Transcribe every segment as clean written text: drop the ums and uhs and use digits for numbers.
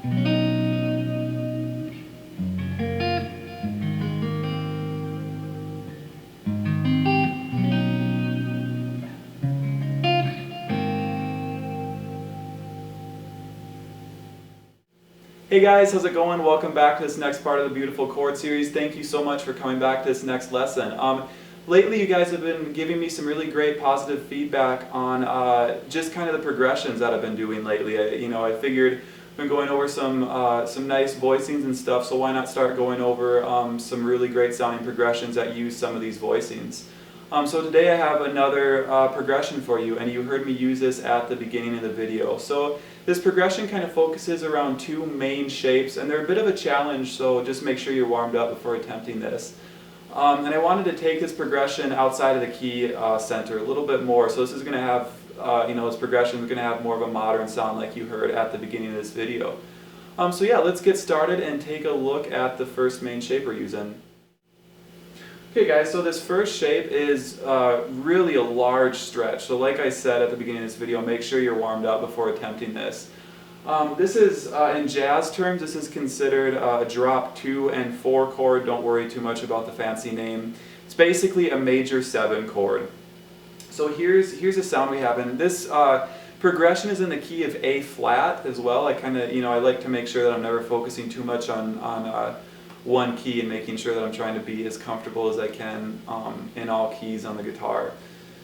Hey guys, how's it going? Welcome back to this next part of the beautiful chord series. Thank you so much for coming back to this next lesson. Lately you guys have been giving me some really great positive feedback on just kind of the progressions that I've been doing lately. I figured I've been going over some nice voicings and stuff, so why not start going over some really great sounding progressions that use some of these voicings. So today I have another progression for you, and you heard me use this at the beginning of the video. So this progression kind of focuses around two main shapes, and they're a bit of a challenge, so just make sure you're warmed up before attempting this. And I wanted to take this progression outside of the key center a little bit more, so this is going to have, this progression is going to have more of a modern sound like you heard at the beginning of this video. So yeah, let's get started and take a look at the first main shape we're using. Okay guys, so this first shape is really a large stretch. So like I said at the beginning of this video, make sure you're warmed up before attempting this. This is, in jazz terms, this is considered a drop 2 and 4 chord. Don't worry too much about the fancy name. It's basically a major 7 chord. So here's the sound we have, and this progression is in the key of A flat as well. I kind of, I like to make sure that I'm never focusing too much on one key and making sure that I'm trying to be as comfortable as I can in all keys on the guitar.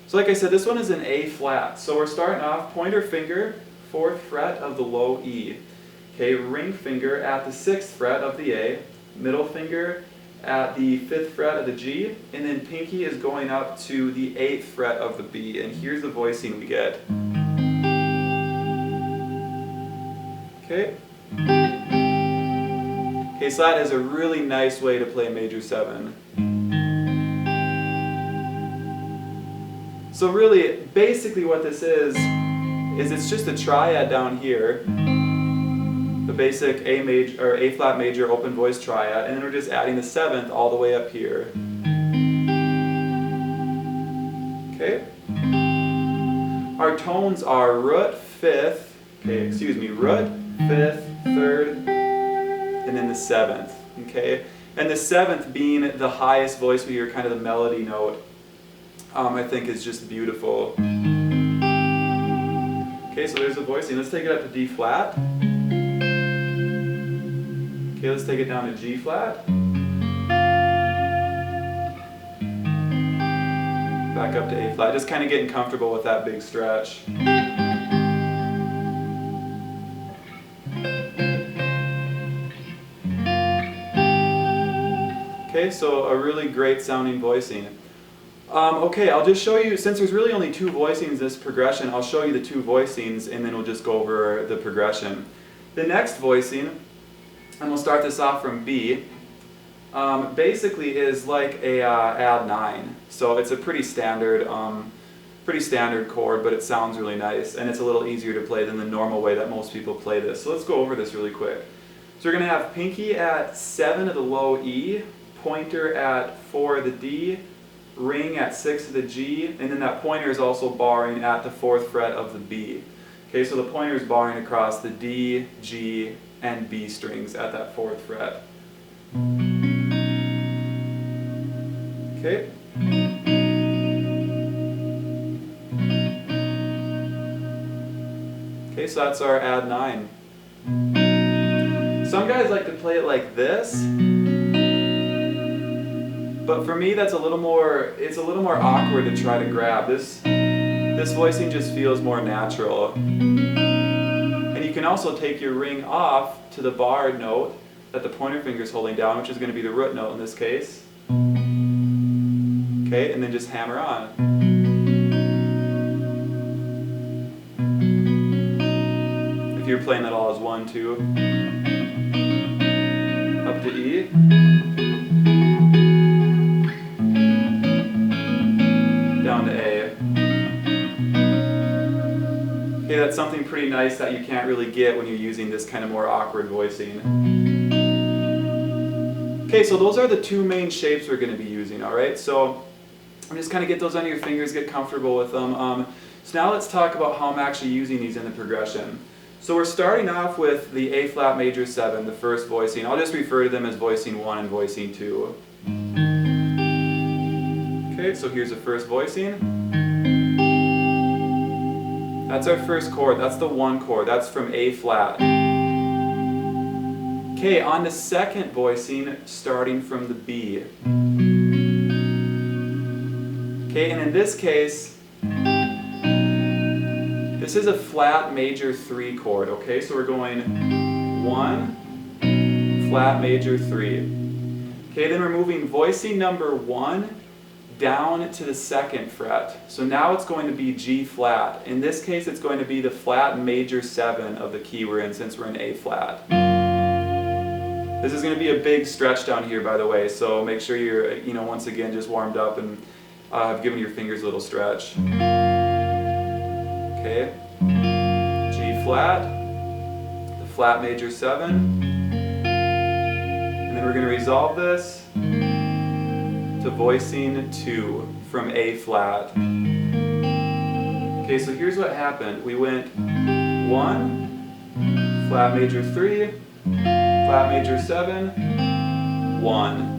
So like I said, this one is an A flat. So we're starting off pointer finger, 4th fret of the low E. Okay, ring finger at the 6th fret of the A, middle finger at the 5th fret of the G, and then pinky is going up to the 8th fret of the B. And here's the voicing we get. Okay. Okay, so that is a really nice way to play major 7. So really, basically what this is it's just a triad down here, the basic A major or A flat major open voice triad, and then we're just adding the 7th all the way up here. Okay. Our tones are root, 5th, root, 5th, 3rd, and then the 7th, okay? And the 7th being the highest voice we hear, kind of the melody note, I think is just beautiful. Okay, so there's the voicing. Let's take it up to D flat. Okay, let's take it down to G flat. Back up to A flat, just kind of getting comfortable with that big stretch. Okay, so a really great sounding voicing. Okay, I'll just show you, since there's really only 2 voicings in this progression, I'll show you the 2 voicings and then we'll just go over the progression. The next voicing, and we'll start this off from B, basically is like a add 9. So it's a pretty standard chord, but it sounds really nice, and it's a little easier to play than the normal way that most people play this. So let's go over this really quick. So we're going to have pinky at 7 of the low E, pointer at 4 of the D, ring at 6 of the G, and then that pointer is also barring at the 4th fret of the B. Okay, so the pointer is barring across the D, G, and B strings at that 4th fret. Okay. Okay, so that's our add 9. Some guys like to play it like this, but for me it's a little more awkward to try to grab. This voicing just feels more natural. And you can also take your ring off to the bar note that the pointer finger is holding down, which is going to be the root note in this case. Okay, and then just hammer on. If you're playing that all as 1, 2, up to E. Down to A. Okay, that's something pretty nice that you can't really get when you're using this kind of more awkward voicing. Okay, so those are the 2 main shapes we're going to be using, alright? So just kind of get those under your fingers, get comfortable with them. So now let's talk about how I'm actually using these in the progression. So we're starting off with the A flat major 7, the first voicing. I'll just refer to them as voicing 1 and voicing 2. Okay, so here's the first voicing. That's our first chord, that's the 1 chord, that's from A flat. Okay, on the second voicing, starting from the B. Okay, and in this case, this is a flat major 3 chord, okay? So we're going 1, flat major 3. Okay, then we're moving voicing number 1 down to the 2nd fret. So now it's going to be G flat. In this case, it's going to be the flat major 7 of the key we're in since we're in A flat. This is going to be a big stretch down here, by the way, so make sure you're, once again, just warmed up and have given your fingers a little stretch. Okay, G flat, the flat major 7, and then we're going to resolve this to voicing 2 from A flat. Okay, so here's what happened. We went 1, flat major 3, flat major 7, 1.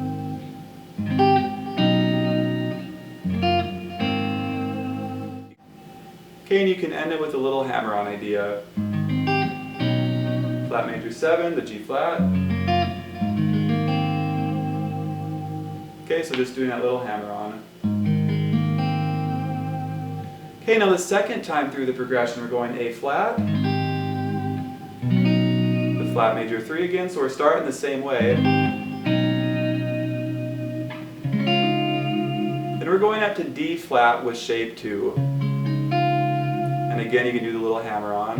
Okay, and you can end it with a little hammer-on idea. Flat major 7, the G flat. Okay, so just doing that little hammer-on. Okay, now the second time through the progression, we're going A flat, the flat major 3 again, so we're starting the same way. Then we're going up to D flat with shape 2. And again, you can do the little hammer-on.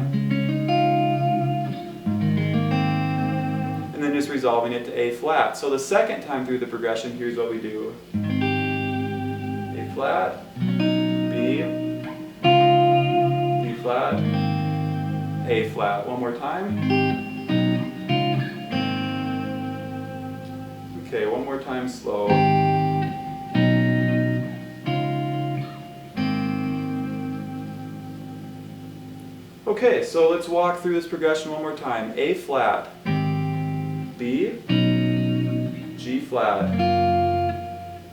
And then just resolving it to A flat. So the second time through the progression, here's what we do. A flat, B, D flat, A flat. One more time. Okay, one more time slow. Okay, so let's walk through this progression one more time. A flat, B, G flat,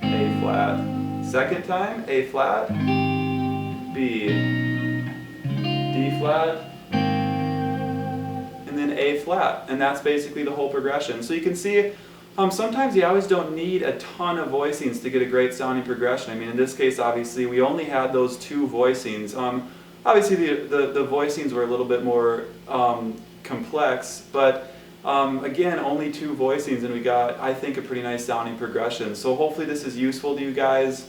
A flat. Second time, A flat, B, D flat, and then A flat. And that's basically the whole progression. So you can see, sometimes you always don't need a ton of voicings to get a great sounding progression. I mean, in this case, obviously, we only had those 2 voicings. Obviously, the voicings were a little bit more complex, but again, only 2 voicings, and we got, I think, a pretty nice sounding progression. So hopefully this is useful to you guys.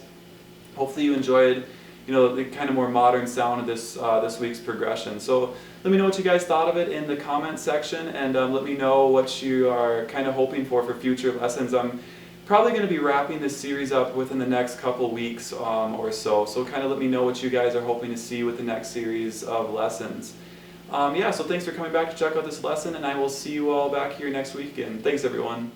Hopefully you enjoyed, the kind of more modern sound of this week's progression. So let me know what you guys thought of it in the comment section, and let me know what you are kind of hoping for future lessons. I'm probably going to be wrapping this series up within the next couple weeks or so. So kind of let me know what you guys are hoping to see with the next series of lessons. Yeah, so thanks for coming back to check out this lesson, and I will see you all back here next weekend. Thanks, everyone.